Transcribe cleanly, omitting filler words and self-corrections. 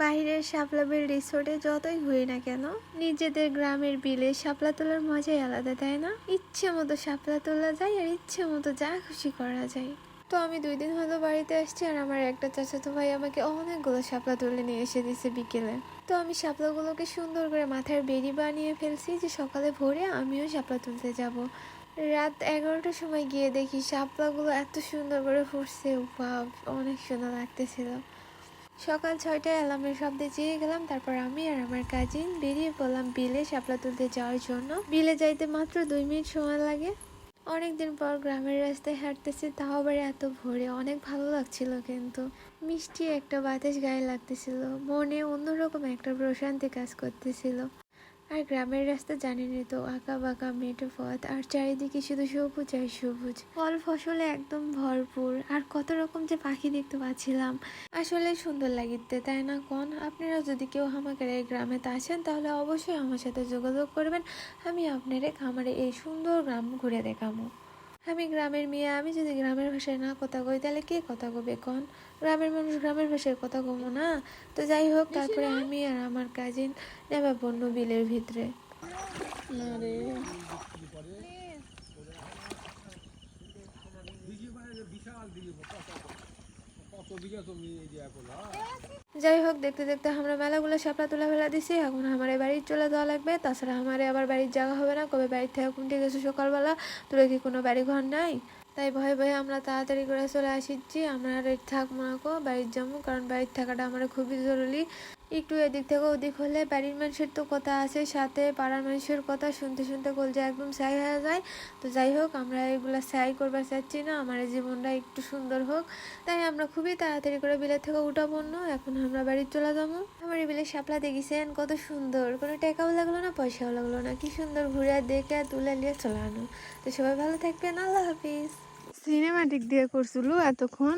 বাইরের শাপলা বিল রিসোর্টে যতই ঘুরি না কেন, নিজেদের গ্রামের বিলে শাপলা তোলার মজাই আলাদা, তাই না? ইচ্ছে মতো শাপলা তোলা যায় আর ইচ্ছে মতো যা খুশি করা যায়। তো আমি 2 দিন হলো বাড়িতে আসছি আর আমার একটা চাচাতো ভাই আমাকে অনেকগুলো শাপলা তুলে নিয়ে এসে দিছে বিকেলে। তো আমি শাপলাগুলোকে সুন্দর করে মাথার বেড়ি বানিয়ে ফেলছি যে সকালে ভোরে আমিও শাপলা তুলতে যাব। রাত 11টার সময় গিয়ে দেখি শাপলাগুলো এত সুন্দর করে ফুটছে, ওয়াও, অনেক সুন্দর লাগতেছিল। সকাল 6টায় অ্যালার্মের শব্দে জেগে গেলাম। তারপর আমি আর আমার কাজিন বেরিয়ে পড়লাম বিলে শাপলা তুলতে যাওয়ার জন্য। বিলে যাইতে মাত্র 2 মিনিট সময় লাগে। অনেকদিন পর গ্রামের রাস্তায় হাঁটতেছি, তাও আবার এত ভোরে, অনেক ভালো লাগছিল। কিন্তু মিষ্টি একটা বাতাস গায়ে লাগতেছিল, মনে অন্যরকম একটা প্রশান্তি কাজ করতেছিল। আর গ্রামের রাস্তা জানেনই তো, আঁকা বাঁকা মেঠো পথ, আর চারিদিকে শুধু সবুজ আর সবুজ, ফল ফসলে একদম ভরপুর। আর কত রকম যে পাখি দেখতে পাচ্ছিলাম, আসলে সুন্দর লাগিতে, তাই না কোন? আপনারা যদি কেউ আমাদের এই গ্রামে আসেন তাহলে অবশ্যই আমার সাথে যোগাযোগ করবেন, আমি আপনাদের খামারে এই সুন্দর গ্রাম ঘুরে দেখাবো। আমি গ্রামের মেয়ে, আমি যদি গ্রামের ভাষায় না কথা কই তাহলে কে কথা কবে কন? গ্রামের মানুষ গ্রামের ভাষায় কথা কমো না? তো যাই হোক, তারপরে আমি আর আমার কাজিন নেমে পড়ল বিলের ভিতরে। যাই হোক, দেখতে দেখতে আমরা মেলাগুলো শাপলা তুলে ফেলা দিছি। এখন আমার বাড়ির চলে যাওয়া লাগবে, তাছাড়া আমার আবার বাড়ির জায়গা হবে না। কবে বাড়ির থেকে কুন্টে গেছে সকালবেলা, তোরা কি কোনো বাড়ি ঘর নাই? তাই ভয়ে ভয়ে আমরা তাড়াতাড়ি করে চলে আসিছি। আমরা আর থাকবো না, বাড়ির যাবো, কারণ বাড়ির থাকাটা আমার খুবই জরুরি। একটু এদিক থেকে ওদিক হলে বাড়ির মানুষের তো কথা আছে, সাথে পাড়ার মানুষের কথা শুনতে শুনতে কলজা একদম ছাই হয়ে যায়। তো যাই হোক, আমরা এগুলা ছাই করবার চাচ্ছি না, আমার জীবনটা একটু সুন্দর হোক। তাই আমরা খুবই তাড়াতাড়ি করে বিলের থেকে উঠা পড়লো। এখন আমরা বাড়ি চলে যাবো। আমার এই বিলের শাপলা দেখেছেন কত সুন্দর, কোনো টাকাও লাগলো না, পয়সাও লাগলো না, কি সুন্দর ঘুরে দেখে তুলে নিয়ে চলে আনো। তো সবাই ভালো থাকবেন, আল্লাহ হাফিজ। সিনেমাটিক দিয়ে করছিল এতক্ষণ।